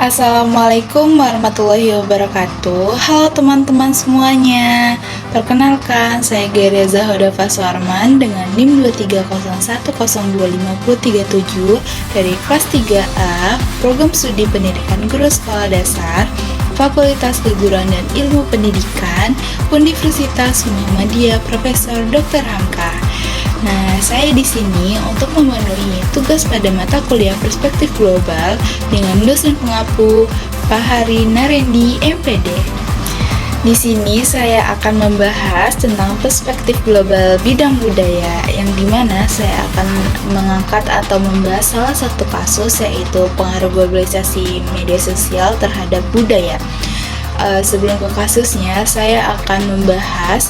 Assalamualaikum warahmatullahi wabarakatuh. Halo teman-teman semuanya. Perkenalkan, saya Gereza Hodafa Suarman dengan NIM 230102537 dari kelas 3A Program Studi Pendidikan Guru Sekolah Dasar Fakultas Keguruan dan Ilmu Pendidikan Universitas Muhammadiyah Profesor Dr. Hamka. Nah, saya di sini untuk memenuhi tugas pada mata kuliah Perspektif Global dengan dosen pengampu Pak Hari Narendi, MPD. Di sini saya akan membahas tentang perspektif global bidang budaya, yang dimana saya akan mengangkat atau membahas salah satu kasus, yaitu pengaruh globalisasi media sosial terhadap budaya. Sebelum ke kasusnya, saya akan membahas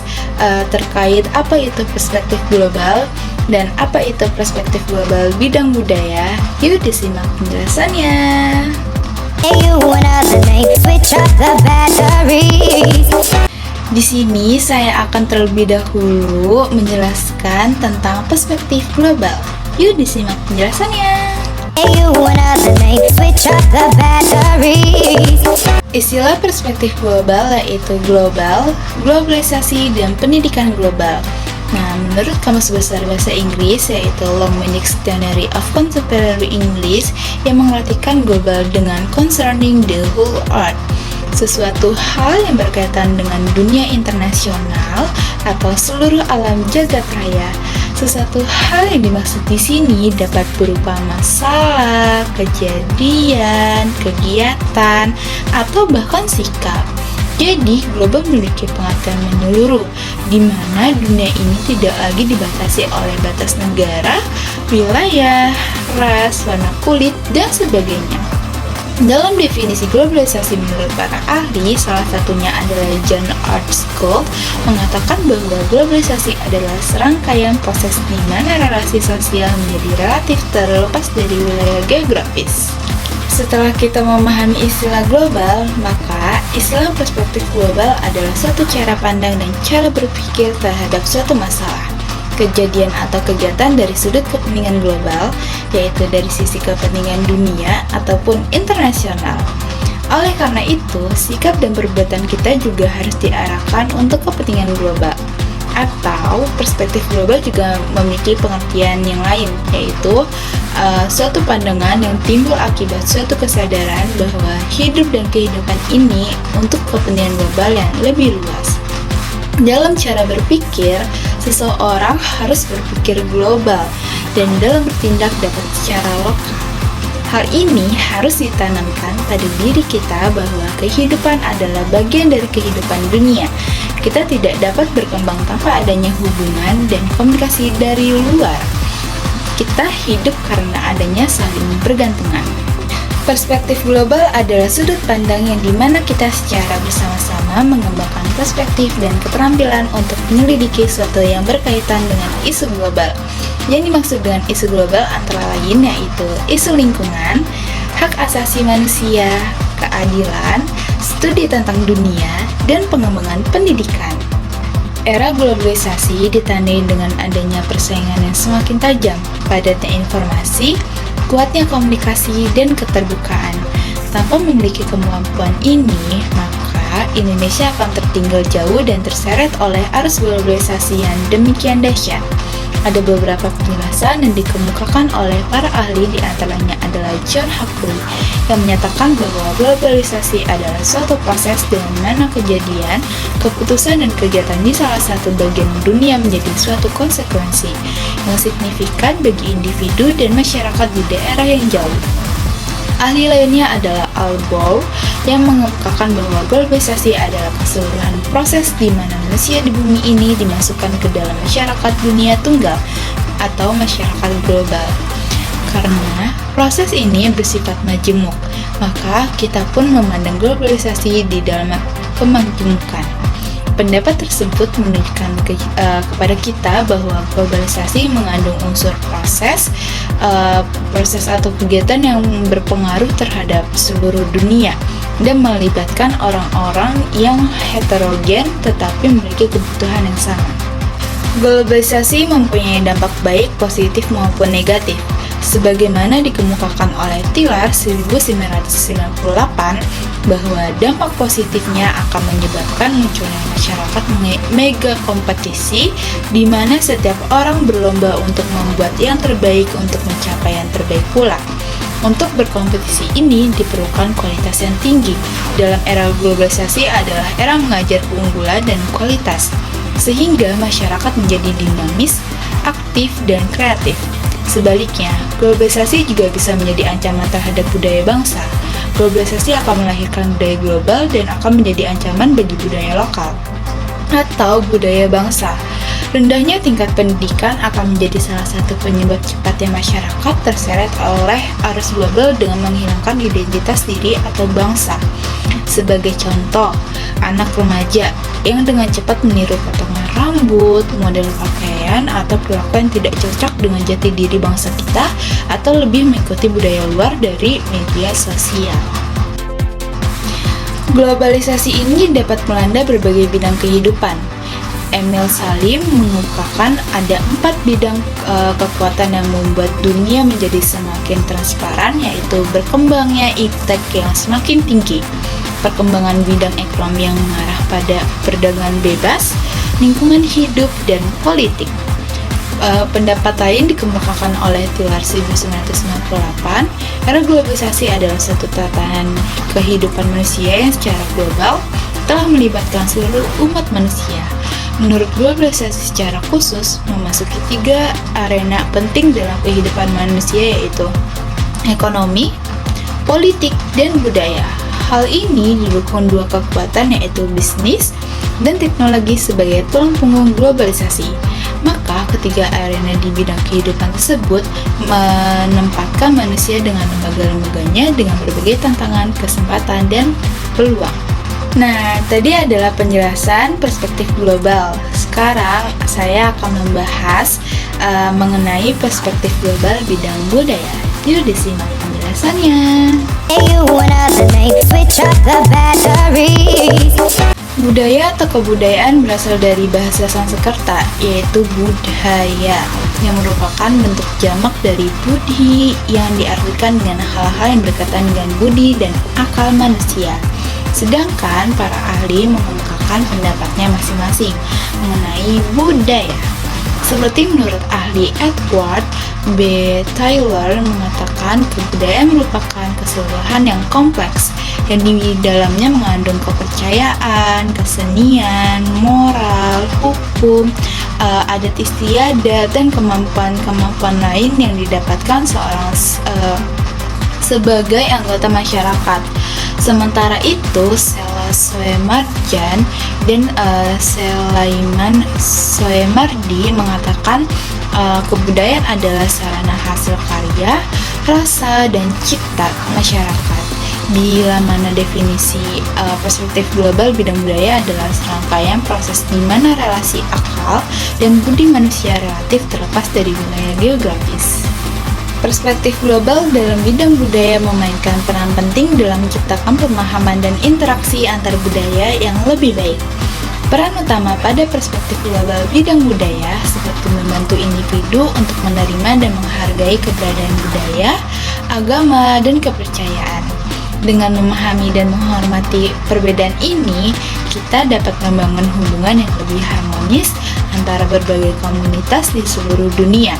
terkait apa itu perspektif global dan apa itu perspektif global bidang budaya. Yuk disimak penjelasannya. Di sini saya akan terlebih dahulu menjelaskan tentang perspektif global. Yuk disimak penjelasannya. Istilah perspektif global yaitu global, globalisasi, dan pendidikan global. Nah, menurut Kamus Besar Bahasa Inggris yaitu Longman Dictionary of Contemporary English yang mengartikan global dengan concerning the whole earth, sesuatu hal yang berkaitan dengan dunia internasional atau seluruh alam jagat raya. Sesuatu hal yang dimaksud di sini dapat berupa masalah, kejadian, kegiatan, atau bahkan sikap. Jadi, global memiliki pengertian menyeluruh, di mana dunia ini tidak lagi dibatasi oleh batas negara, wilayah, ras, warna kulit, dan sebagainya. Dalam definisi globalisasi menurut para ahli, salah satunya adalah John Ardscold, mengatakan bahwa globalisasi adalah serangkaian proses di mana relasi sosial menjadi relatif terlepas dari wilayah geografis. Setelah kita memahami istilah global, maka istilah perspektif global adalah suatu cara pandang dan cara berpikir terhadap suatu masalah, kejadian atau kegiatan dari sudut kepentingan global, yaitu dari sisi kepentingan dunia ataupun internasional. Oleh karena itu, sikap dan perbuatan kita juga harus diarahkan untuk kepentingan global. Atau perspektif global juga memiliki pengertian yang lain, yaitu suatu pandangan yang timbul akibat suatu kesadaran bahwa hidup dan kehidupan ini untuk kepentingan global yang lebih luas. Dalam cara berpikir, seseorang harus berpikir global dan dalam bertindak dapat secara lokal. Hal ini harus ditanamkan pada diri kita bahwa kehidupan adalah bagian dari kehidupan dunia. Kita tidak dapat berkembang tanpa adanya hubungan dan komunikasi dari luar. Kita hidup karena adanya saling bergantungan. Perspektif global adalah sudut pandang yang dimana kita secara bersama-sama mengembangkan perspektif dan keterampilan untuk menyelidiki sesuatu yang berkaitan dengan isu global. Yang dimaksud dengan isu global antara lain yaitu isu lingkungan, hak asasi manusia, keadilan, studi tentang dunia, dan pengembangan pendidikan. Era globalisasi ditandai dengan adanya persaingan yang semakin tajam, padatnya informasi, kuatnya komunikasi, dan keterbukaan. Tanpa memiliki kemampuan ini, maka Indonesia akan tertinggal jauh dan terseret oleh arus globalisasi yang demikian dahsyat. Ada beberapa penjelasan yang dikemukakan oleh para ahli, di antaranya adalah John Huxley yang menyatakan bahwa globalisasi adalah suatu proses dengan mana kejadian, keputusan, dan kegiatan di salah satu bagian dunia menjadi suatu konsekuensi yang signifikan bagi individu dan masyarakat di daerah yang jauh. Ahli lainnya adalah Al Bohr yang mengemukakan bahwa globalisasi adalah keseluruhan proses di mana manusia di bumi ini dimasukkan ke dalam masyarakat dunia tunggal atau masyarakat global. Karena proses ini bersifat majemuk, maka kita pun memandang globalisasi di dalam kemajemukan. Pendapat tersebut menunjukkan kepada kita bahwa globalisasi mengandung unsur proses atau kegiatan yang berpengaruh terhadap seluruh dunia dan melibatkan orang-orang yang heterogen tetapi memiliki kebutuhan yang sama. Globalisasi mempunyai dampak baik, positif maupun negatif. Sebagaimana dikemukakan oleh Tyler 1998, bahwa dampak positifnya akan menyebabkan munculnya masyarakat mega kompetisi di mana setiap orang berlomba untuk membuat yang terbaik untuk mencapai yang terbaik pula. Untuk berkompetisi ini diperlukan kualitas yang tinggi. Dalam era globalisasi adalah era mengajar keunggulan dan kualitas, sehingga masyarakat menjadi dinamis, aktif, dan kreatif. Sebaliknya, globalisasi juga bisa menjadi ancaman terhadap budaya bangsa. Globalisasi akan melahirkan budaya global dan akan menjadi ancaman bagi budaya lokal atau budaya bangsa. Rendahnya tingkat pendidikan akan menjadi salah satu penyebab cepatnya masyarakat terseret oleh arus global dengan menghilangkan identitas diri atau bangsa. Sebagai contoh, anak remaja yang dengan cepat meniru potongan rambut, model pakaian, atau perilaku yang tidak cocok dengan jati diri bangsa kita, atau lebih mengikuti budaya luar dari media sosial. Globalisasi ini dapat melanda berbagai bidang kehidupan. Emil Salim mengungkapkan ada 4 bidang kekuatan yang membuat dunia menjadi semakin transparan, yaitu berkembangnya iptek yang semakin tinggi, perkembangan bidang ekonomi yang mengarah pada perdagangan bebas, lingkungan hidup, dan politik. Pendapat lain dikemukakan oleh Tyler 1998, era globalisasi adalah satu tatanan kehidupan manusia yang secara global telah melibatkan seluruh umat manusia. Menurut globalisasi secara khusus, memasuki 3 arena penting dalam kehidupan manusia, yaitu ekonomi, politik, dan budaya. Hal ini didukung 2 kekuatan, yaitu bisnis dan teknologi sebagai tulang punggung globalisasi. Maka ketiga arena di bidang kehidupan tersebut menempatkan manusia dengan lembaga-lembaganya dengan berbagai tantangan, kesempatan, dan peluang. Nah, tadi adalah penjelasan perspektif global. Sekarang saya akan membahas mengenai perspektif global bidang budaya. Yuk disimak penjelasannya. Budaya atau kebudayaan berasal dari bahasa Sanskerta, yaitu budhaya, yang merupakan bentuk jamak dari budi yang diartikan dengan hal-hal yang berkaitan dengan budi dan akal manusia. Sedangkan para ahli mengemukakan pendapatnya masing-masing mengenai budaya. Seperti menurut ahli Edward B. Tyler mengatakan, kebudayaan merupakan keseluruhan yang kompleks yang di dalamnya mengandung kepercayaan, kesenian, moral, hukum, adat istiadat, dan kemampuan-kemampuan lain yang didapatkan seorang sebagai anggota masyarakat. Sementara itu, Sela Soemarjan dan Selaiman Soemardi mengatakan kebudayaan adalah sarana hasil karya, rasa, dan cipta masyarakat. Bila mana definisi perspektif global bidang budaya adalah serangkaian proses di mana relasi akal dan budi manusia relatif terlepas dari wilayah geografis. Perspektif global dalam bidang budaya memainkan peran penting dalam menciptakan pemahaman dan interaksi antar budaya yang lebih baik. Peran utama pada perspektif global bidang budaya seperti membantu individu untuk menerima dan menghargai keberadaan budaya, agama, dan kepercayaan. Dengan memahami dan menghormati perbedaan ini, kita dapat membangun hubungan yang lebih harmonis antara berbagai komunitas di seluruh dunia.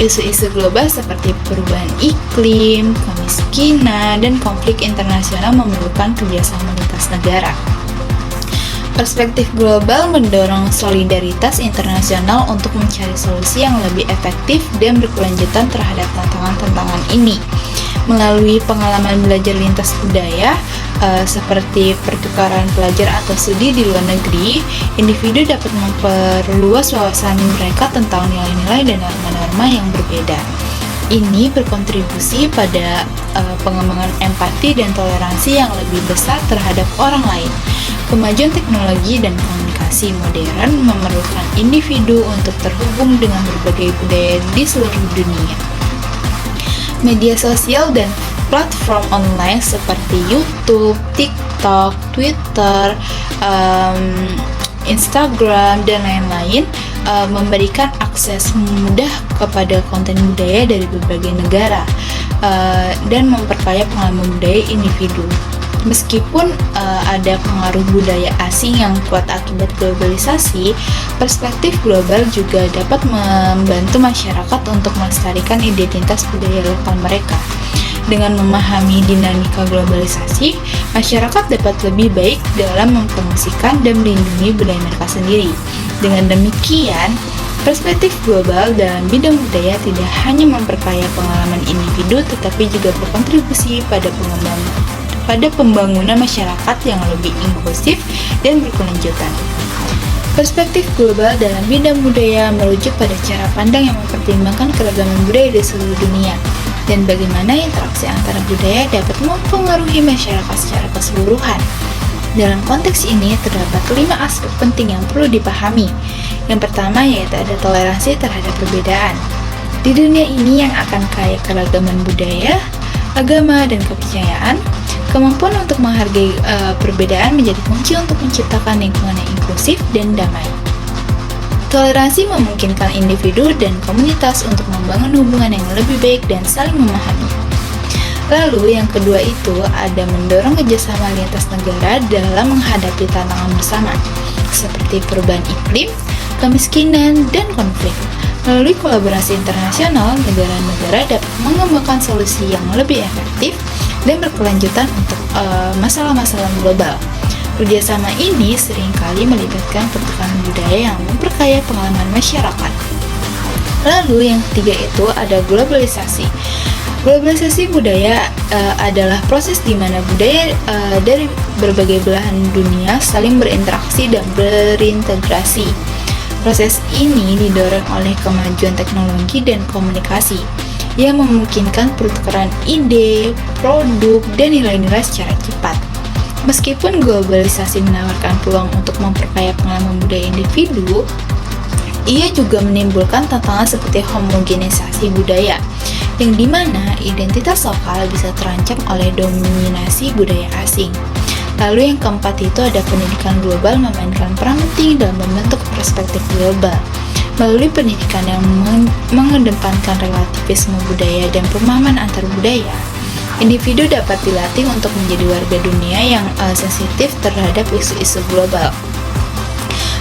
Isu-isu global seperti perubahan iklim, kemiskinan, dan konflik internasional memerlukan kerjasama lintas negara. Perspektif global mendorong solidaritas internasional untuk mencari solusi yang lebih efektif dan berkelanjutan terhadap tantangan-tantangan ini. Melalui pengalaman belajar lintas budaya, seperti pertukaran pelajar atau studi di luar negeri, individu dapat memperluas wawasan mereka tentang nilai-nilai dan norma-norma yang berbeda. Ini berkontribusi pada pengembangan empati dan toleransi yang lebih besar terhadap orang lain. Kemajuan teknologi dan komunikasi modern memerlukan individu untuk terhubung dengan berbagai budaya di seluruh dunia. Media sosial dan platform online seperti YouTube, TikTok, Twitter, Instagram, dan lain-lain memberikan akses mudah kepada konten budaya dari berbagai negara dan memperkaya pengalaman budaya individu. Meskipun ada pengaruh budaya asing yang kuat akibat globalisasi, perspektif global juga dapat membantu masyarakat untuk melestarikan identitas budaya lokal mereka. Dengan memahami dinamika globalisasi, masyarakat dapat lebih baik dalam mempromosikan dan melindungi budaya mereka sendiri. Dengan demikian, perspektif global dalam bidang budaya tidak hanya memperkaya pengalaman individu, tetapi juga berkontribusi pada pembangunan masyarakat yang lebih inklusif dan berkelanjutan. Perspektif global dalam bidang budaya merujuk pada cara pandang yang mempertimbangkan keragaman budaya di seluruh dunia dan bagaimana interaksi antara budaya dapat mempengaruhi masyarakat secara keseluruhan. Dalam konteks ini terdapat 5 aspek penting yang perlu dipahami. Yang pertama yaitu ada toleransi terhadap perbedaan. Di dunia ini yang akan kaya keragaman budaya, agama, dan kepercayaan, kemampuan untuk menghargai perbedaan menjadi kunci untuk menciptakan lingkungan yang inklusif dan damai. Toleransi memungkinkan individu dan komunitas untuk membangun hubungan yang lebih baik dan saling memahami. Lalu yang kedua itu ada mendorong kerjasama lintas negara dalam menghadapi tantangan bersama, seperti perubahan iklim, kemiskinan, dan konflik. Melalui kolaborasi internasional, negara-negara dapat mengembangkan solusi yang lebih efektif dan berkelanjutan untuk masalah-masalah global. Kerjasama ini seringkali melibatkan pertukaran budaya yang memperkaya pengalaman masyarakat. Lalu yang ketiga itu ada globalisasi. Globalisasi budaya adalah proses di mana budaya dari berbagai belahan dunia saling berinteraksi dan berintegrasi. Proses ini didorong oleh kemajuan teknologi dan komunikasi yang memungkinkan pertukaran ide, produk, dan nilai-nilai secara cepat. Meskipun globalisasi menawarkan peluang untuk memperkaya pengalaman budaya individu, ia juga menimbulkan tantangan seperti homogenisasi budaya, yang dimana identitas lokal bisa terancam oleh dominasi budaya asing. Lalu yang keempat itu ada pendidikan global memainkan peran penting dalam membentuk perspektif global. Melalui pendidikan yang mengedepankan relativisme budaya dan pemahaman antar budaya, individu dapat dilatih untuk menjadi warga dunia yang sensitif terhadap isu-isu global.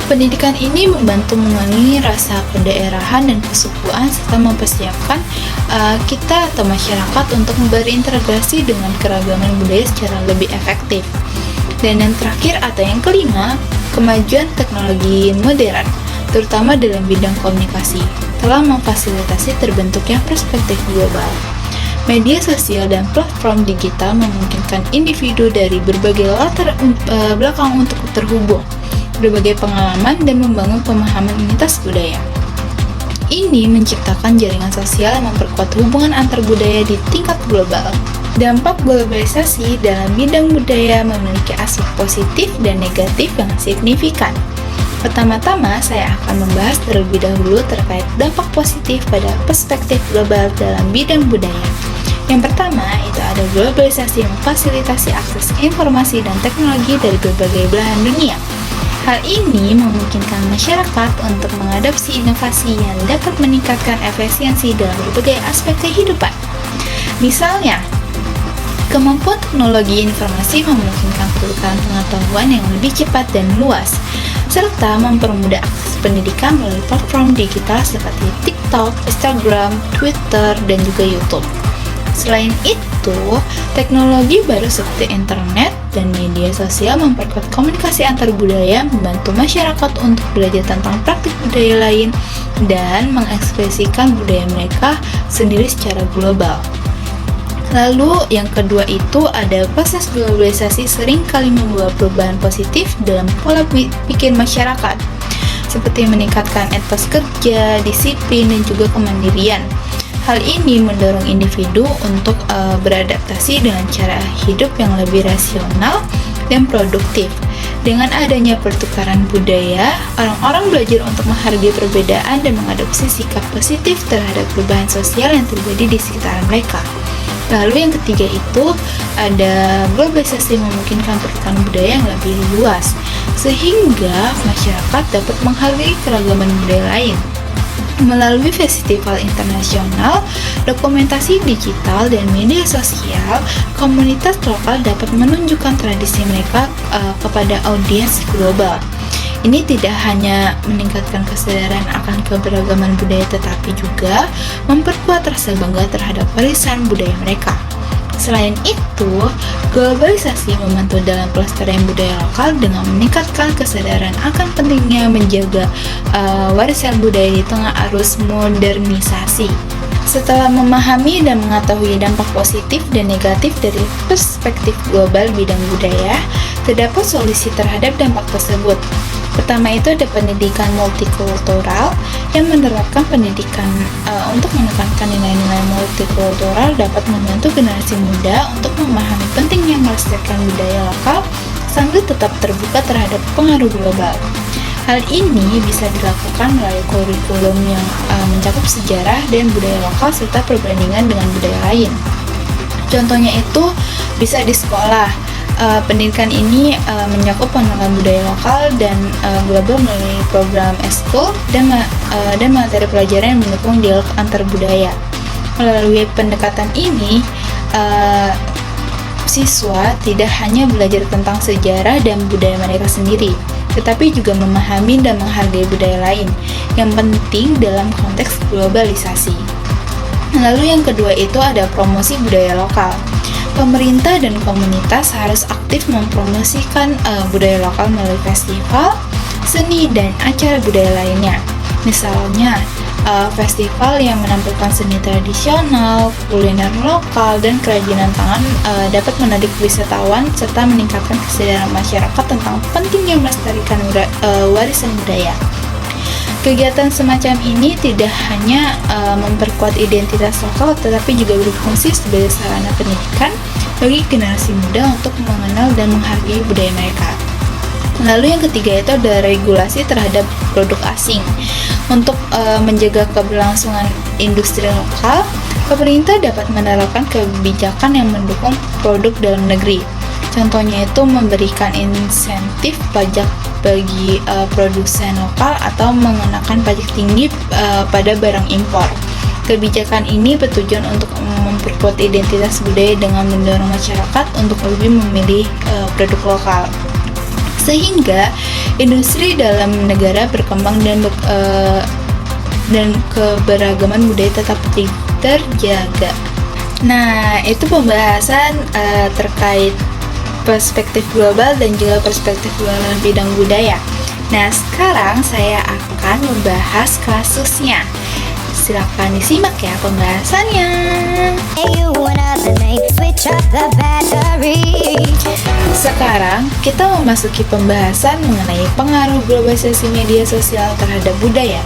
Pendidikan ini membantu mengurangi rasa kedaerahan dan kesukuan serta mempersiapkan kita atau masyarakat untuk berintegrasi dengan keragaman budaya secara lebih efektif. Dan yang terakhir atau yang kelima, kemajuan teknologi modern, terutama dalam bidang komunikasi, telah memfasilitasi terbentuknya perspektif global. Media sosial dan platform digital memungkinkan individu dari berbagai latar belakang untuk terhubung, berbagai pengalaman, dan membangun pemahaman lintas budaya. Ini menciptakan jaringan sosial yang memperkuat hubungan antar budaya di tingkat global. Dampak globalisasi dalam bidang budaya memiliki aspek positif dan negatif yang signifikan. Pertama-tama, saya akan membahas terlebih dahulu terkait dampak positif pada perspektif global dalam bidang budaya. Yang pertama, itu ada globalisasi yang memfasilitasi akses informasi dan teknologi dari berbagai belahan dunia. Hal ini memungkinkan masyarakat untuk mengadopsi inovasi yang dapat meningkatkan efisiensi dalam berbagai aspek kehidupan. Misalnya, kemampuan teknologi informasi memungkinkan pertukaran pengetahuan yang lebih cepat dan luas, serta mempermudah akses pendidikan melalui platform digital seperti TikTok, Instagram, Twitter, dan juga YouTube. Selain itu, teknologi baru seperti internet dan media sosial memperkuat komunikasi antar budaya, membantu masyarakat untuk belajar tentang praktik budaya lain dan mengekspresikan budaya mereka sendiri secara global. Lalu yang kedua itu ada proses globalisasi sering kali membawa perubahan positif dalam pola pikir masyarakat, seperti meningkatkan etos kerja, disiplin, dan juga kemandirian. Hal ini mendorong individu untuk beradaptasi dengan cara hidup yang lebih rasional dan produktif. Dengan adanya pertukaran budaya, orang-orang belajar untuk menghargai perbedaan dan mengadopsi sikap positif terhadap perubahan sosial yang terjadi di sekitar mereka. Lalu yang ketiga itu ada globalisasi memungkinkan pertukaran budaya yang lebih luas, sehingga masyarakat dapat menghargai keragaman budaya lain. Melalui festival internasional, dokumentasi digital, dan media sosial, komunitas lokal dapat menunjukkan tradisi mereka kepada audiens global. Ini tidak hanya meningkatkan kesadaran akan keberagaman budaya, tetapi juga memperkuat rasa bangga terhadap warisan budaya mereka. Selain itu, globalisasi membantu dalam pelestarian budaya lokal dengan meningkatkan kesadaran akan pentingnya menjaga warisan budaya di tengah arus modernisasi. Setelah memahami dan mengetahui dampak positif dan negatif dari perspektif global bidang budaya, terdapat solusi terhadap dampak tersebut. Pertama itu ada pendidikan multikultural yang menerapkan pendidikan untuk menekankan nilai-nilai multikultural dapat membantu generasi muda untuk memahami pentingnya melestarikan budaya lokal sambil tetap terbuka terhadap pengaruh global. Hal ini bisa dilakukan melalui kurikulum yang mencakup sejarah dan budaya lokal serta perbandingan dengan budaya lain. Contohnya itu bisa di sekolah. Pendidikan ini mencakup pengenalan budaya lokal dan global melalui program eskul dan materi pelajaran yang mendukung dialog antar budaya. Melalui pendekatan ini, siswa tidak hanya belajar tentang sejarah dan budaya mereka sendiri, tetapi juga memahami dan menghargai budaya lain yang penting dalam konteks globalisasi. Lalu yang kedua itu ada promosi budaya lokal. Pemerintah dan komunitas harus aktif mempromosikan budaya lokal melalui festival, seni, dan acara budaya lainnya. Misalnya, festival yang menampilkan seni tradisional, kuliner lokal, dan kerajinan tangan dapat menarik wisatawan serta meningkatkan kesadaran masyarakat tentang pentingnya melestarikan warisan budaya. Kegiatan semacam ini tidak hanya memperkuat identitas lokal, tetapi juga berfungsi sebagai sarana pendidikan bagi generasi muda untuk mengenal dan menghargai budaya mereka. Lalu yang ketiga itu ada regulasi terhadap produk asing. Untuk menjaga keberlangsungan industri lokal, pemerintah dapat menerapkan kebijakan yang mendukung produk dalam negeri. Contohnya itu memberikan insentif pajak bagi produsen lokal atau mengenakan pajak tinggi pada barang impor. Kebijakan ini bertujuan untuk memperkuat identitas budaya dengan mendorong masyarakat untuk lebih memilih produk lokal. Sehingga industri dalam negara berkembang dan keberagaman budaya tetap terjaga. Nah, itu pembahasan terkait perspektif global dan juga perspektif dalam bidang budaya. Nah, sekarang saya akan membahas kasusnya. Silakan disimak ya pembahasannya. Sekarang kita memasuki pembahasan mengenai pengaruh globalisasi media sosial terhadap budaya.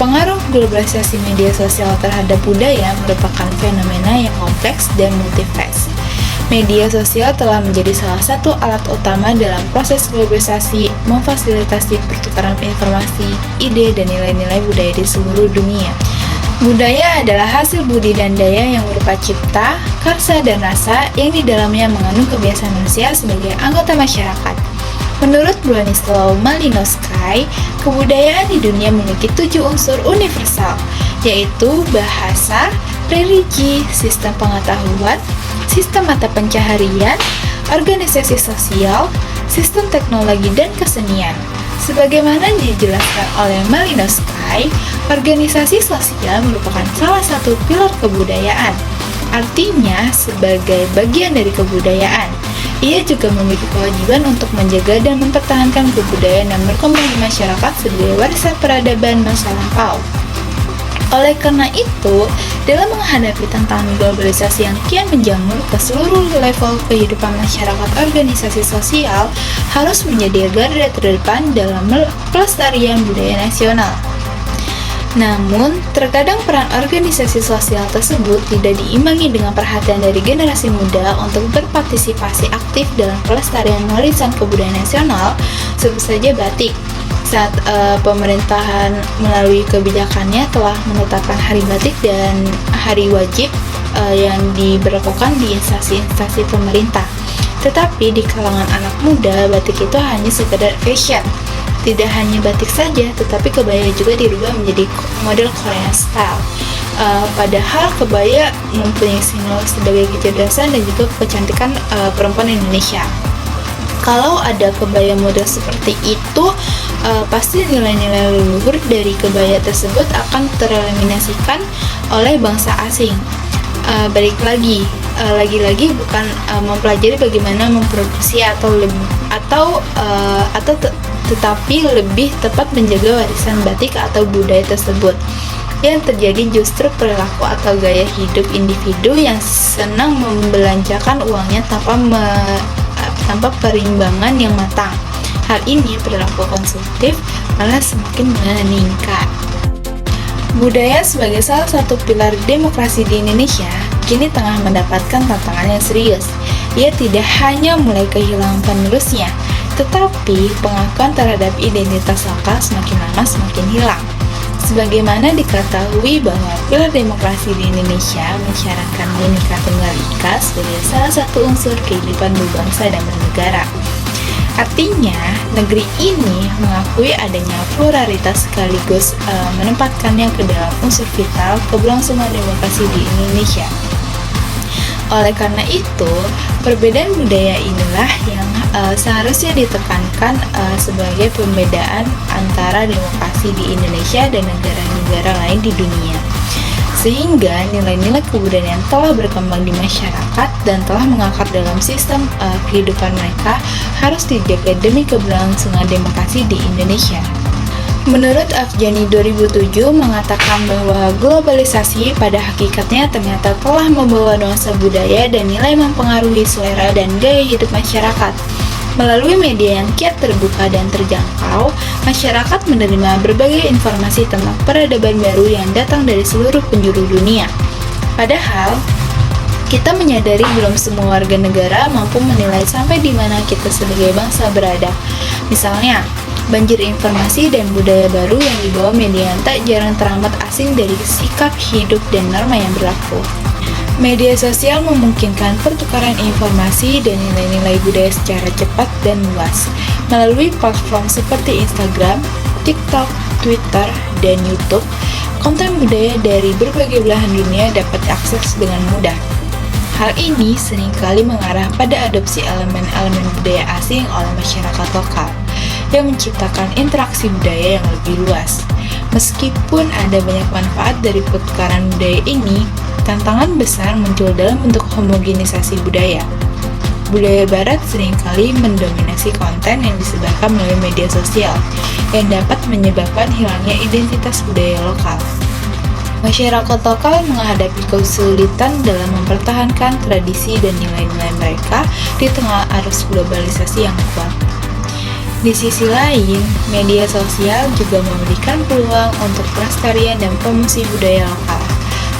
Pengaruh globalisasi media sosial terhadap budaya merupakan fenomena yang kompleks dan multifaks. Media sosial telah menjadi salah satu alat utama dalam proses globalisasi, memfasilitasi pertukaran informasi, ide, dan nilai-nilai budaya di seluruh dunia. Budaya adalah hasil budi dan daya yang berupa cipta, karsa, dan rasa yang di dalamnya mengandung kebiasaan manusia sebagai anggota masyarakat. Menurut Bronislaw Malinowski, kebudayaan di dunia memiliki 7 unsur universal, yaitu bahasa, religi, sistem pengetahuan, sistem mata pencaharian, organisasi sosial, sistem teknologi, dan kesenian. Sebagaimana dijelaskan oleh Malinowski, organisasi sosial merupakan salah satu pilar kebudayaan. Artinya, sebagai bagian dari kebudayaan, ia juga memiliki kewajiban untuk menjaga dan mempertahankan kebudayaan yang berkembang di masyarakat sebagai warisan peradaban masa lampau. Oleh karena itu, dalam menghadapi tantangan globalisasi yang kian menjamur ke seluruh level kehidupan masyarakat, organisasi sosial harus menjadi garda terdepan dalam pelestarian budaya nasional. Namun, terkadang peran organisasi sosial tersebut tidak diimbangi dengan perhatian dari generasi muda untuk berpartisipasi aktif dalam pelestarian warisan kebudayaan nasional, sebut saja batik. Saat pemerintahan melalui kebijakannya telah menetapkan hari batik dan hari wajib yang diberlakukan di instansi-instansi pemerintah. Tetapi di kalangan anak muda, batik itu hanya sekedar fashion. Tidak hanya batik saja, tetapi kebaya juga dirubah menjadi model Korean style. Padahal kebaya mempunyai simbol sebagai kecerdasan dan juga kecantikan perempuan Indonesia. Kalau ada kebaya model seperti itu, pasti nilai-nilai leluhur dari kebaya tersebut akan tereliminasikan oleh bangsa asing. Balik lagi bukan mempelajari bagaimana memproduksi tetapi lebih tepat menjaga warisan batik atau budaya tersebut. Yang terjadi justru perilaku atau gaya hidup individu yang senang membelanjakan uangnya tanpa perimbangan yang matang. Hal ini perilaku konsumtif malah semakin meningkat. Budaya sebagai salah satu pilar demokrasi di Indonesia kini tengah mendapatkan tantangan yang serius. Ia tidak hanya mulai kehilangan penerusnya, tetapi pengakuan terhadap identitas lokal semakin lama semakin hilang. Sebagaimana diketahui bahwa pilar demokrasi di Indonesia mensyaratkan Bhinneka Tunggal Ika sebagai salah satu unsur kehidupan berbangsa dan bernegara. Artinya, negeri ini mengakui adanya pluralitas sekaligus menempatkannya ke dalam unsur vital keberlangsungan demokrasi di Indonesia. Oleh karena itu, perbedaan budaya inilah yang seharusnya ditekankan sebagai pembedaan antara demokrasi di Indonesia dan negara-negara lain di dunia. Sehingga nilai-nilai kebudayaan telah berkembang di masyarakat dan telah mengakar dalam sistem kehidupan mereka harus dijaga demi keberlangsungan demokrasi di Indonesia. Menurut Afghani 2007 mengatakan bahwa globalisasi pada hakikatnya ternyata telah membawa nuansa budaya dan nilai mempengaruhi selera dan gaya hidup masyarakat. Melalui media yang kiat terbuka dan terjangkau, masyarakat menerima berbagai informasi tentang peradaban baru yang datang dari seluruh penjuru dunia. Padahal, kita menyadari belum semua warga negara mampu menilai sampai di mana kita sebagai bangsa berada. Misalnya, banjir informasi dan budaya baru yang dibawa media yang tak jarang teramat asing dari sikap hidup dan norma yang berlaku. Media sosial memungkinkan pertukaran informasi dan nilai-nilai budaya secara cepat dan luas. Melalui platform seperti Instagram, TikTok, Twitter, dan YouTube, konten budaya dari berbagai belahan dunia dapat diakses dengan mudah. Hal ini seringkali mengarah pada adopsi elemen-elemen budaya asing oleh masyarakat lokal, yang menciptakan interaksi budaya yang lebih luas. Meskipun ada banyak manfaat dari pertukaran budaya ini, tantangan besar muncul dalam bentuk homogenisasi budaya. Budaya barat seringkali mendominasi konten yang disebarkan melalui media sosial, yang dapat menyebabkan hilangnya identitas budaya lokal. Masyarakat lokal menghadapi kesulitan dalam mempertahankan tradisi dan nilai-nilai mereka di tengah arus globalisasi yang kuat. Di sisi lain, media sosial juga memberikan peluang untuk pelestarian dan promosi budaya lokal.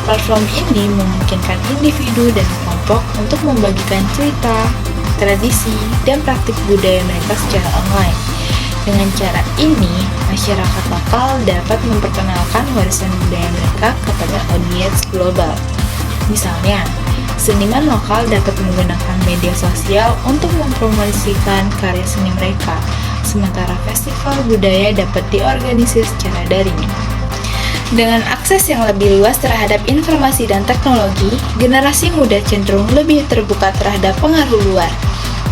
Platform ini memungkinkan individu dan kelompok untuk membagikan cerita, tradisi, dan praktik budaya mereka secara online. Dengan cara ini, masyarakat lokal dapat memperkenalkan warisan budaya mereka kepada audiens global. Misalnya, seniman lokal dapat menggunakan media sosial untuk mempromosikan karya seni mereka, sementara festival budaya dapat diorganisir secara daring. Dengan akses yang lebih luas terhadap informasi dan teknologi, generasi muda cenderung lebih terbuka terhadap pengaruh luar.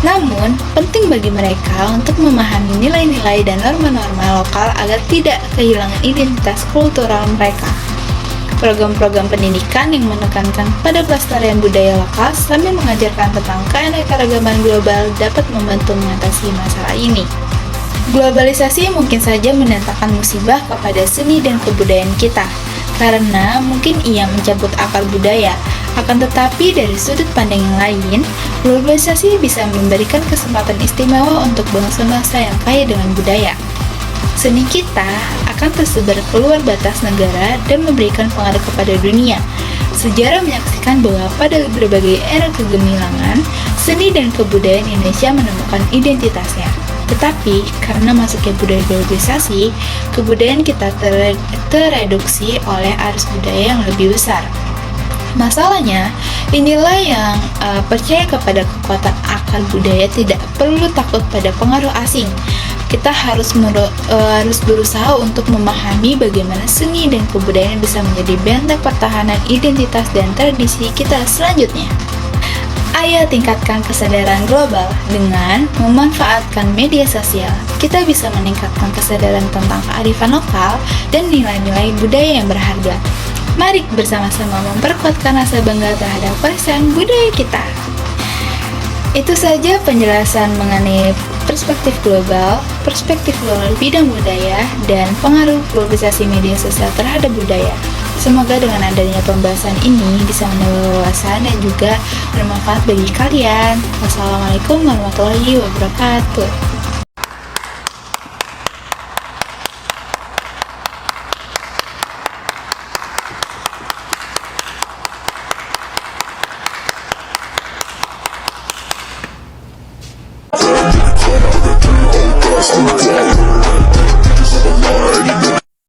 Namun, penting bagi mereka untuk memahami nilai-nilai dan norma-norma lokal agar tidak kehilangan identitas kultural mereka. Program-program pendidikan yang menekankan pada pelestarian budaya lokal sambil mengajarkan tentang keanekaragaman global dapat membantu mengatasi masalah ini. Globalisasi mungkin saja mendatangkan musibah kepada seni dan kebudayaan kita, karena mungkin ia mencabut akar budaya. Akan tetapi dari sudut pandang yang lain, globalisasi bisa memberikan kesempatan istimewa untuk bangsa-bangsa yang kaya dengan budaya. Seni kita akan tersebar keluar batas negara dan memberikan pengaruh kepada dunia. Sejarah menyaksikan bahwa pada berbagai era kegemilangan, seni dan kebudayaan Indonesia menemukan identitasnya. Tetapi, karena masuknya budaya globalisasi, kebudayaan kita tereduksi oleh arus budaya yang lebih besar. Masalahnya, inilah yang percaya kepada kekuatan akar budaya tidak perlu takut pada pengaruh asing. Kita harus berusaha untuk memahami bagaimana seni dan kebudayaan bisa menjadi benteng pertahanan identitas dan tradisi kita selanjutnya. Ayo tingkatkan kesadaran global dengan memanfaatkan media sosial. Kita bisa meningkatkan kesadaran tentang kearifan lokal dan nilai-nilai budaya yang berharga. Mari bersama-sama memperkuatkan rasa bangga terhadap warisan budaya kita. Itu saja penjelasan mengenai perspektif global di bidang budaya, dan pengaruh globalisasi media sosial terhadap budaya. Semoga dengan adanya pembahasan ini bisa menambah wawasan dan juga bermanfaat bagi kalian. Wassalamualaikum warahmatullahi wabarakatuh.